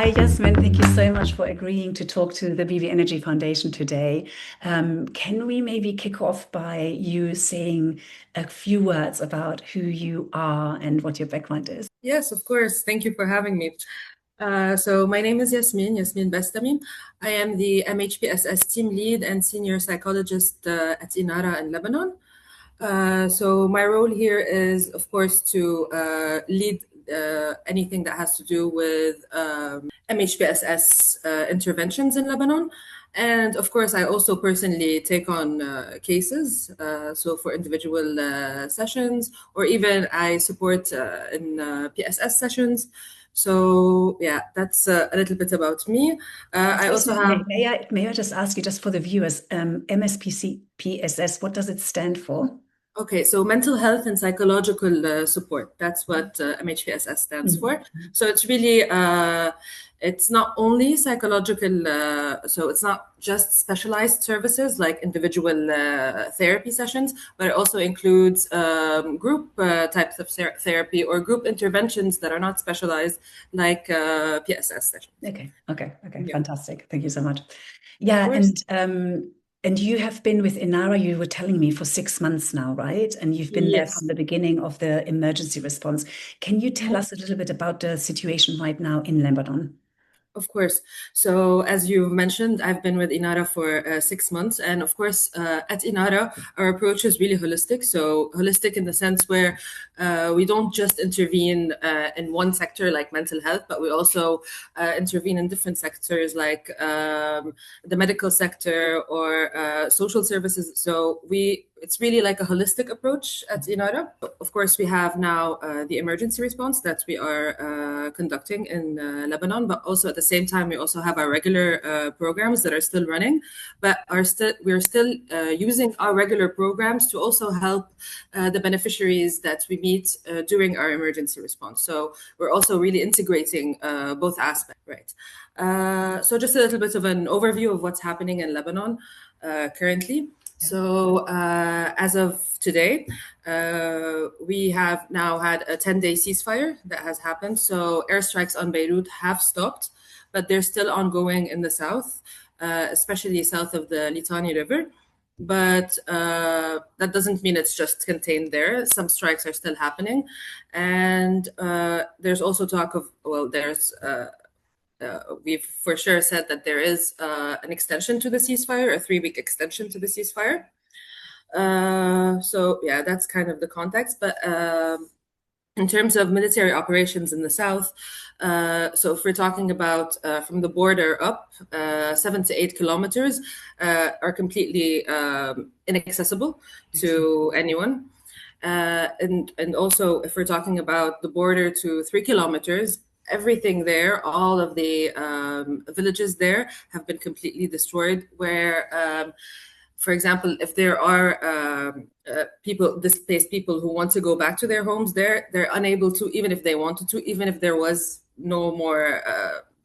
Hi, Yasmin. Thank you so much for agreeing to talk to the BV Energy Foundation today. Can we maybe kick off by you saying a few words about who you are and what your background is? Yes, of course. Thank you for having me. So my name is Yasmine Bestami. I am the MHPSS team lead and senior psychologist at INARA in Lebanon. So my role here is, of course, to lead anything that has to do with MHPSS interventions in Lebanon. And of course, I also personally take on cases, so for individual sessions, or even I support in PSS sessions. So yeah, that's a little bit about me. I also Yasmin, have may I just ask you, just for the viewers, what does it stand for? Okay, so mental health and psychological support. That's what MHPSS stands for. Mhm. So it's really, it's not only psychological, so it's not just specialized services like individual therapy sessions, but it also includes group types of therapy or group interventions that are not specialized like PSS sessions. Okay, Yeah, fantastic. Thank you so much. of Yeah, course. and you have been with INARA, you were telling me, for 6 months now, right? And you've been there Yes. from the beginning of the emergency response. Can you tell us a little bit about the situation right now in Lebanon? Of course. So, as you mentioned, I've been with INARA for 6 months. And of course, at INARA, our approach is really holistic. So, holistic in the sense where we don't just intervene in one sector like mental health, but we also intervene in different sectors like the medical sector or social services. So, it's really like a holistic approach at INARA. Of course, we have now the emergency response that we are conducting in Lebanon, but also at the same time, we also have our regular programs that are still running, but we're still using our regular programs to also help the beneficiaries that we meet during our emergency response. So we're also really integrating both aspects, right? So just a little bit of an overview of what's happening in Lebanon currently. So as of today, we have now had a 10-day ceasefire that has happened. So airstrikes on Beirut have stopped, but they're still ongoing in the south, especially south of the Litani River. But that doesn't mean it's just contained there. Some strikes are still happening. And there's also talk of, well, we've for sure said that there is an extension to the ceasefire, a 3-week extension to the ceasefire. So yeah, that's kind of the context. But in terms of military operations in the south, so if we're talking about from the border up, 7 to 8 kilometers are completely inaccessible to anyone. And also, if we're talking about the border to 3 kilometers, everything there, all of the villages there have been completely destroyed. For example, if there are displaced people who want to go back to their homes, they're unable to, even if they wanted to, even if there was no more,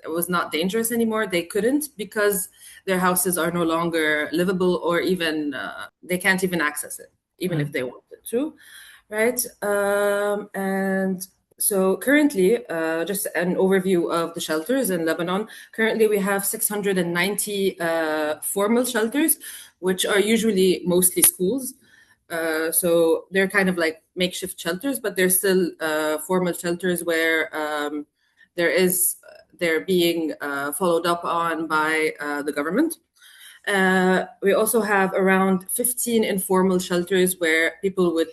it was not dangerous anymore, they couldn't because their houses are no longer livable or even they can't even access it, even if they wanted to, right? And so currently, just an overview of the shelters in Lebanon. Currently, we have 690 formal shelters, which are usually mostly schools. So they're kind of like makeshift shelters, but they're still formal shelters where they're being followed up on by the government. We also have around 15 informal shelters where people would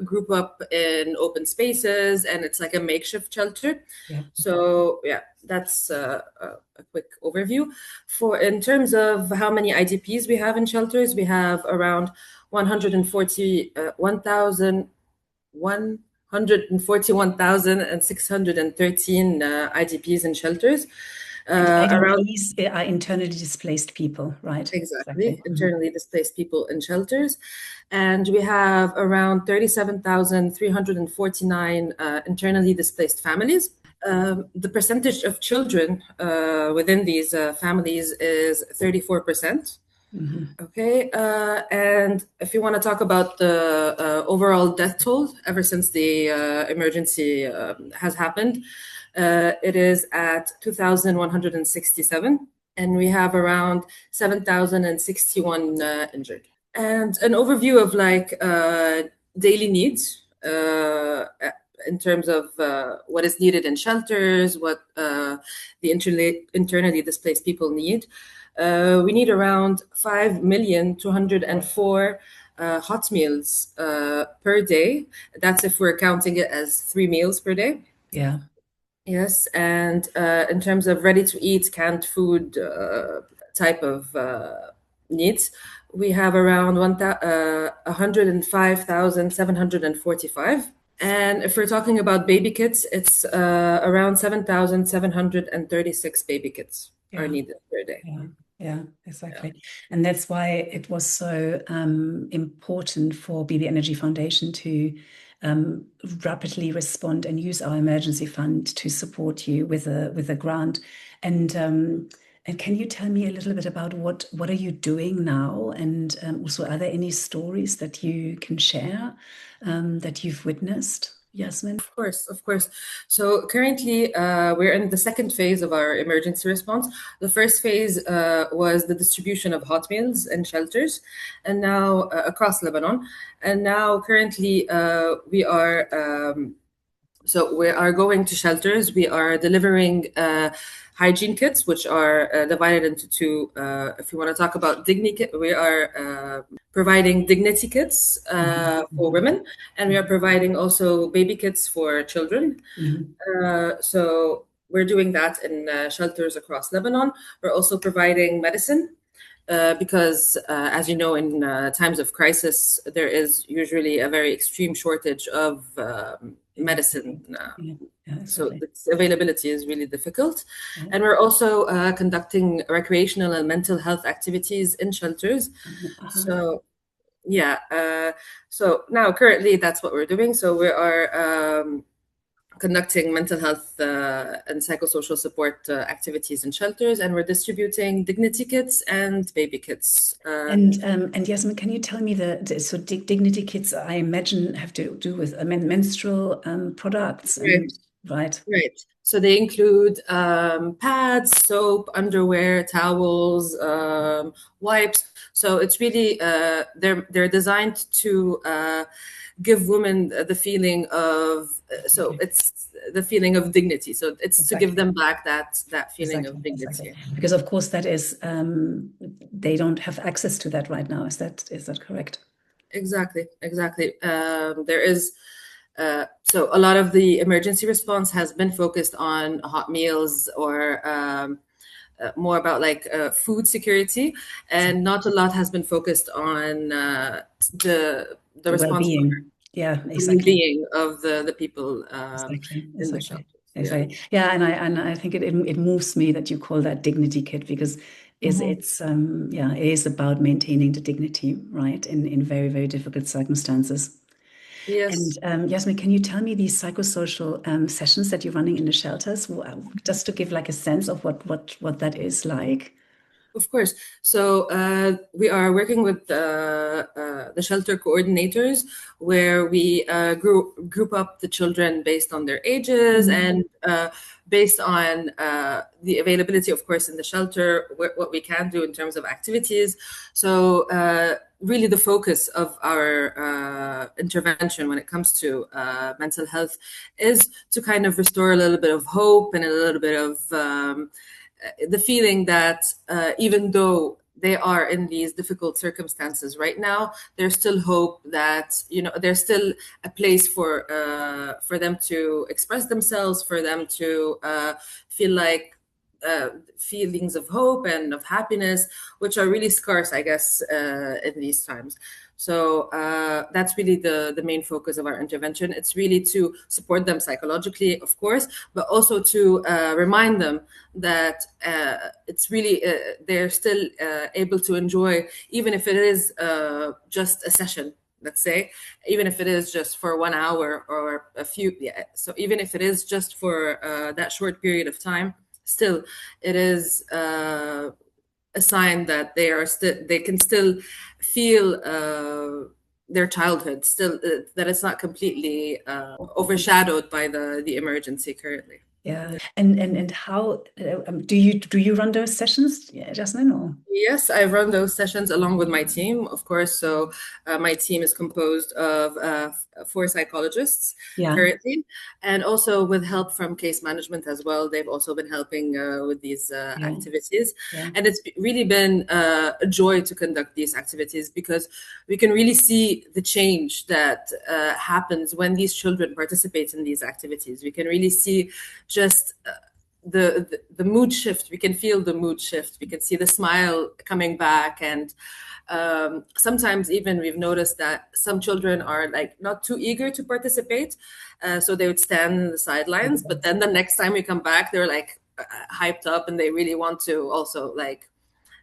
group up in open spaces, and it's like a makeshift shelter. Yeah. So yeah, that's a quick overview. In terms of how many IDPs we have in shelters, we have around 141,613 IDPs in shelters. And Around IDPs are internally displaced people, right? Exactly, Exactly. internally displaced people in shelters. And we have around 37,349 internally displaced families. The percentage of children within these families is 34%. Mhm. Okay, and if you want to talk about the overall death toll ever since the emergency has happened, it is at 2,167, and we have around 7,061 injured. And an overview of like daily needs in terms of what is needed in shelters, what the internally displaced people need. We need around 5,204,000 hot meals per day. That's if we're counting it as 3 meals per day. Yeah. Yes, and in terms of ready-to-eat canned food type of needs, we have around 105,745. And if we're talking about baby kits, it's around 7,736 baby kits are Yeah. needed per day. Yeah, yeah, Yeah. exactly. And that's why it was so important for BB Energy Foundation to rapidly respond and use our emergency fund to support you with a grant. And can you tell me a little bit about what are you doing now? And also, are there any stories that you can share that you've witnessed, Yasmine? Of course, of course. So currently, we're in the second phase of our emergency response. The first phase was the distribution of hot meals in shelters, and now across Lebanon. And now, currently, we are going to shelters. We are delivering hygiene kits, which are divided into two. If you want to talk about dignity, we are providing dignity kits for Mhm. women, and we are providing also baby kits for children. Mhm. So we're doing that in shelters across Lebanon. We're also providing medicine because, as you know, in times of crisis, there is usually a very extreme shortage of medicine. Exactly. Yeah, yeah, So exactly. its availability is really difficult. Yeah. And we're also conducting recreational and mental health activities in shelters. Uh-huh. So yeah, so now currently that's what we're doing. So we are conducting mental health and psychosocial support activities in shelters, and we're distributing dignity kits and baby kits. And Yasmin, can you tell me so dignity kits, I imagine, have to do with menstrual products Right, and right. right. So they include pads, soap, underwear, towels, wipes. So it's really they're designed to give women the feeling of so Okay. it's the feeling of dignity. So it's to give Exactly. them back that feeling of Exactly. Exactly. dignity. Because of course that is they don't have access to that right now. Is that correct? Exactly, exactly. There is so a lot of the emergency response has been focused on hot meals or more about like food security, and not a lot has been focused on the The response for well-being. Yeah, the exactly. well-being of the people Exactly, in the exactly, shelters. Yeah. exactly. Yeah, and I think it moves me that you call that dignity kit because Mhm. it is about maintaining the dignity, right, in very, very difficult circumstances. And Yes. Yasmin, can you tell me these psychosocial sessions that you're running in the shelters, just to give like a sense of what that is like? Of course. So we are working with the shelter coordinators, where we group up the children based on their ages Mhm. and based on the availability, of course, in the shelter, what we can do in terms of activities. So really, the focus of our intervention when it comes to mental health is to kind of restore a little bit of hope and a little bit of the feeling that even though they are in these difficult circumstances right now, there's still hope that there's still a place for them to express themselves, for them to feel like feelings of hope and of happiness, which are really scarce, I guess, in these times. So that's really the main focus of our intervention. It's really to support them psychologically, of course, but also to remind them that it's really they're still able to enjoy, even if it is just a session, let's say, even if it is just for 1 hour or a few, yeah, so even if it is just for that short period of time, still it is a sign that they can still feel their childhood, still that it's not completely overshadowed by the emergency currently. Yeah. And how do you run those sessions, yeah, Jasmine? Or Yes, I run those sessions along with my team, of course. So my team is composed of four psychologists yeah, currently, and also with help from case management as well. They've also been helping with these yeah, activities. yeah, And it's really been a joy to conduct these activities because we can really see the change that happens when these children participate in these activities. We can really see just the mood shift. We can feel the mood shift. We can see the smile coming back. And sometimes even we've noticed that some children are like not too eager to participate, so they would stand in the sidelines, but then the next time we come back they're like hyped up and they really want to also like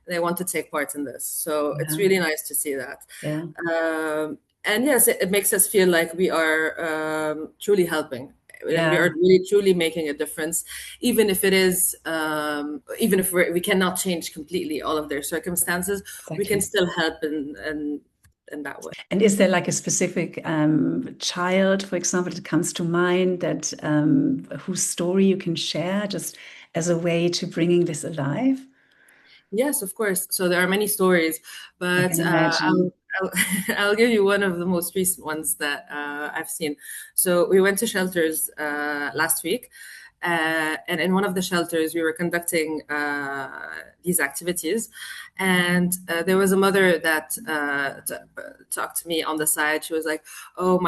they want to take part in this. So it's yeah, really nice to see that. yeah, And yes, it makes us feel like we are truly helping and we yeah, are really truly making a difference, even if it is, even if we cannot change completely all of their circumstances, we can exactly. still help in that way. And is there like a specific child, for example, that comes to mind that whose story you can share just as a way to bringing this alive? Yes, of course. So there are many stories, I but can imagine. I'll, I'll give you one of the most recent ones that I've seen. So we went to shelters last week, and in one of the shelters, we were conducting these activities, and there was a mother that talked to me on the side. She was like, "Oh,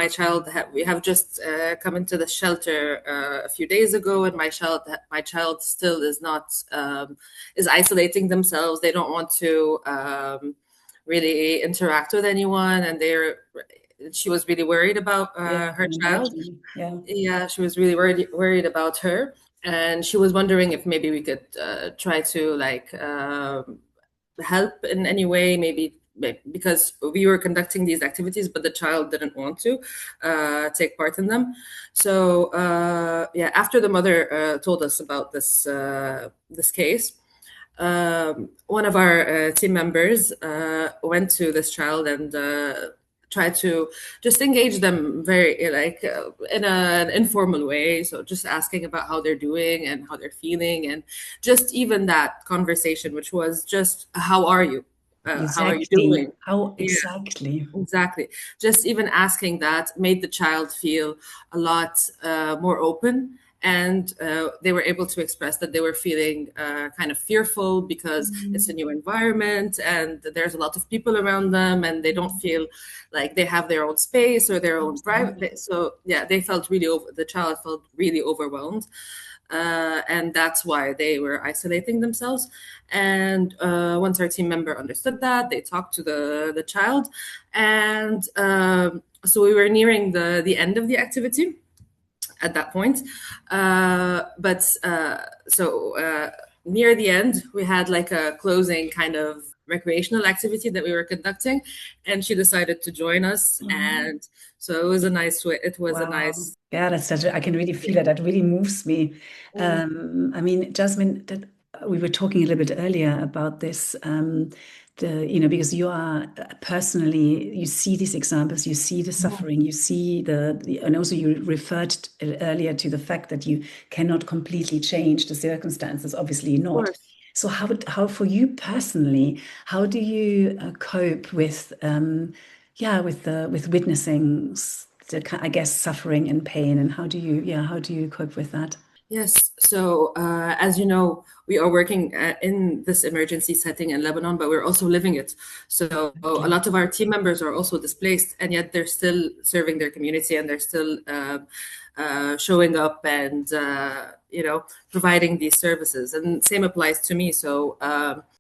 we have just come into the shelter a few days ago, and my child still is not is isolating themselves. They don't want to really interact with anyone, and she was really worried about Yeah, I her can child. imagine. Yeah, Yeah, she was really worried about her, and she was wondering if maybe we could try to like help in any way, maybe because we were conducting these activities, but the child didn't want to take part in them. So yeah, after the mother told us about this case, one of our team members went to this child and tried to just engage them very like in an informal way. So just asking about how they're doing and how they're feeling, and just even that conversation, which was just, "How are you? How are you exactly. doing?" How Yeah. exactly? Exactly. Just even asking that made the child feel a lot more open. And they were able to express that they were feeling kind of fearful because it's a Mm, new environment and there's a lot of people around them and they don't feel like they have their own space or their own absolutely. private. So, yeah, the child felt really overwhelmed. And that's why they were isolating themselves. And once our team member understood that, they talked to the child, and so we were nearing the end of the activity at that point. But so near the end, we had like a closing kind of recreational activity that we were conducting, and she decided to join us. Mm. And so it was a nice way. It was a Wow. nice. Yeah, that's such a, I can really feel that. That really moves me. Mm, I mean, Jasmine, that we were talking a little bit earlier about this, because you are personally, you see these examples, you see the mhm. suffering, you see and also you referred earlier to the fact that you cannot completely change the circumstances, obviously Of not. course. So how for you personally, how do you cope with with witnessing I guess suffering and pain, and how do you cope with that? Yes. So, as you know, we are working in this emergency setting in Lebanon, but we're also living it. So, a Okay. lot of our team members are also displaced, and yet they're still serving their community and they're still showing up and, providing these services. And same applies to me. So,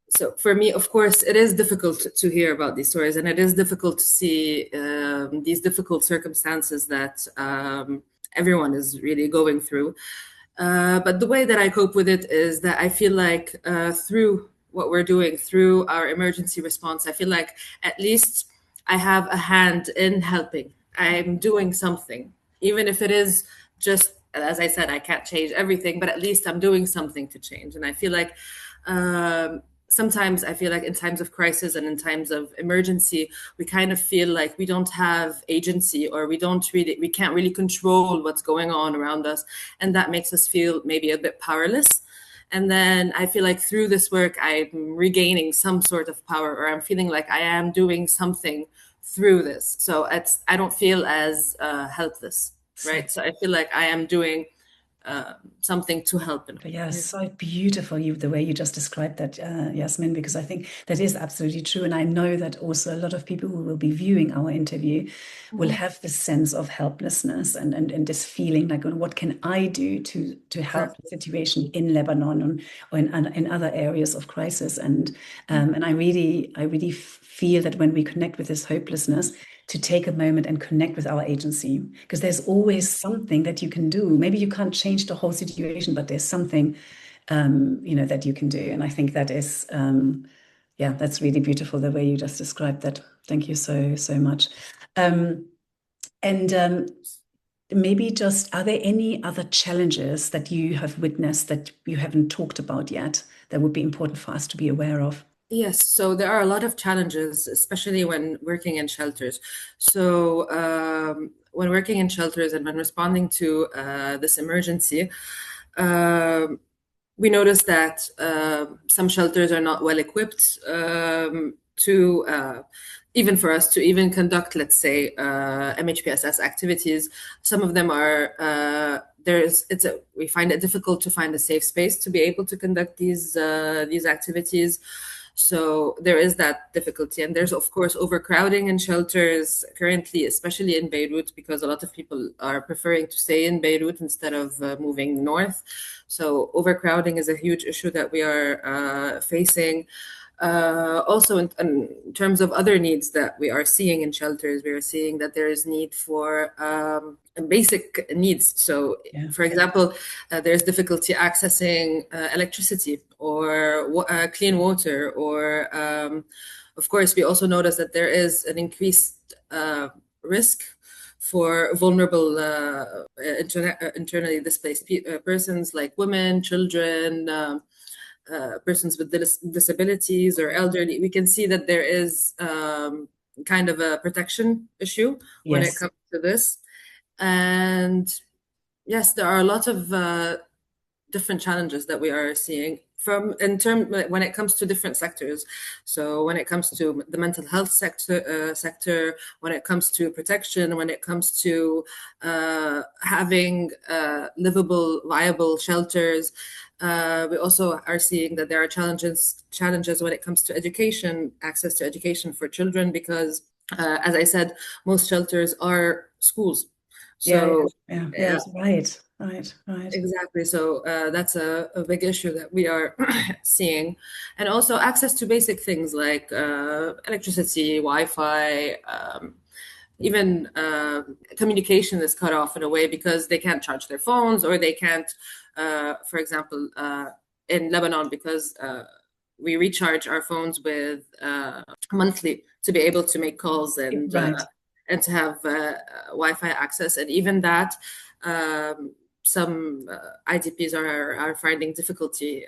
so for me, of course, it is difficult to hear about these stories, and it is difficult to see these difficult circumstances that everyone is really going through. But the way that I cope with it is that I feel like through what we're doing, through our emergency response, I feel like at least I have a hand in helping. I'm doing something, even if it is just, as I said, I can't change everything, but at least I'm doing something to change. And I feel like sometimes I feel like in times of crisis and in times of emergency, we kind of feel like we don't have agency, or we can't really control what's going on around us. And that makes us feel maybe a bit powerless. And then I feel like through this work, I'm regaining some sort of power, or I'm feeling like I am doing something through this. So I don't feel as helpless, So right? So I feel like I am doing something to help. yeah, so beautiful the way you just described that, Yasmin, because I think that is absolutely true. And I know that also a lot of people who will be viewing our interview will have this sense of helplessness and this feeling like, what can I do to help the situation in Lebanon or in other areas of crisis? And I really feel that when we connect with this hopelessness, to take a moment and connect with our agency, because there's always something that you can do. Maybe you can't change the whole situation, but there's something, that you can do. And I think that is, yeah, that's really beautiful the way you just described that. Thank you so much. And maybe just, are there any other challenges that you have witnessed that you haven't talked about yet that would be important for us to be aware of? Yes, so there are a lot of challenges, especially when working in shelters. So, when working in shelters and when responding to this emergency, um, we noticed that some shelters are not well equipped to even for us to even conduct, let's say, MHPSS activities. Some of them are we find it difficult to find a safe space to be able to conduct these activities. So there is that difficulty, and there's of course overcrowding in shelters currently, especially in Beirut, because a lot of people are preferring to stay in Beirut instead of moving north. So overcrowding is a huge issue that we are facing. Also, in terms of other needs that we are seeing in shelters, we are seeing that there is need for basic needs. So, Yeah. for example, there's difficulty accessing electricity or clean water, or of course, we also notice that there is an increased risk for vulnerable internally displaced persons like women, children, persons with disabilities or elderly. We can see that there is kind of a protection issue when it Yes. comes to this. And yes, there are a lot of different challenges that we are seeing when it comes to different sectors. So when it comes to the mental health sector, when it comes to protection, when it comes to having livable, viable shelters, we also are seeing that there are challenges when it comes to education, access to education for children, because as I said, most shelters are schools. So Yes, right. exactly. So that's a big issue that we are seeing. And also access to basic things like electricity, Wi-Fi, even communication is cut off in a way because they can't charge their phones, or they can't, for example, in Lebanon, because we recharge our phones with monthly to be able to make calls Right. and to have Wi-Fi access. And even that, some IDPs are finding difficulty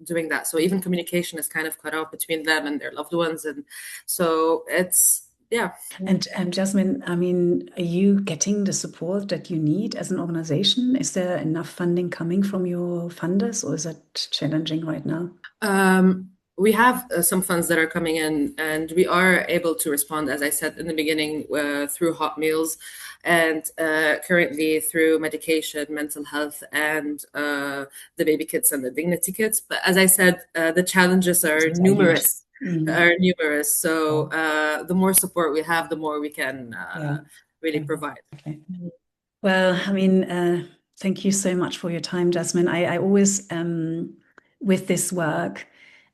doing that. So even communication is kind of cut off between them and their loved ones. And so it's, yeah. And Jasmine, I mean, are you getting the support that you need as an organization? Is there enough funding coming from your funders, or is that challenging right now? We have some funds that are coming in, and we are able to respond, as I said in the beginning, through hot meals, and currently through medication, mental health, and the baby kits and the dignity kits. But as I said, the challenges are Those are huge. numerous. Are numerous. So the more support we have, the more we can really provide. Okay. Well, I mean, thank you so much for your time, Jasmine. I always, with this work,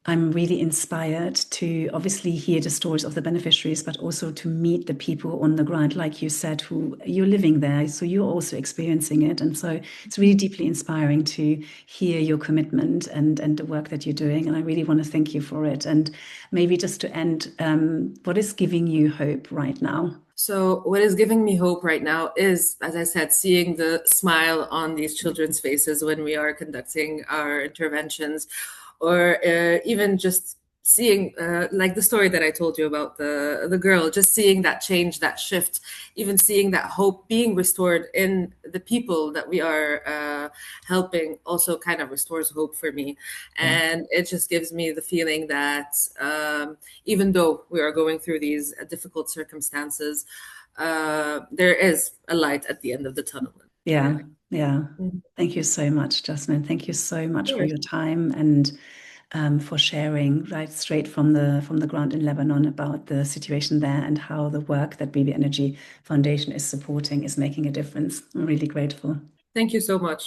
I'm really inspired to obviously hear the stories of the beneficiaries, but also to meet the people on the ground, like you said, who you're living there. So you're also experiencing it. And so it's really deeply inspiring to hear your commitment and the work that you're doing. And I really want to thank you for it. And maybe just to end, what is giving you hope right now? So what is giving me hope right now is, as I said, seeing the smile on these children's faces when we are conducting our interventions, or even just seeing like the story that I told you about the girl, just seeing that change, that shift, even seeing that hope being restored in the people that we are helping also kind of restores hope for me. Yeah. And it just gives me the feeling that even though we are going through these difficult circumstances, there is a light at the end of the tunnel. Yeah. Yeah. Mhm. Thank you so much, Jasmine. Thank you so much for Sure. your time and for sharing right straight from the ground in Lebanon about the situation there and how the work that BB Energy Foundation is supporting is making a difference. I'm really grateful. Thank you so much.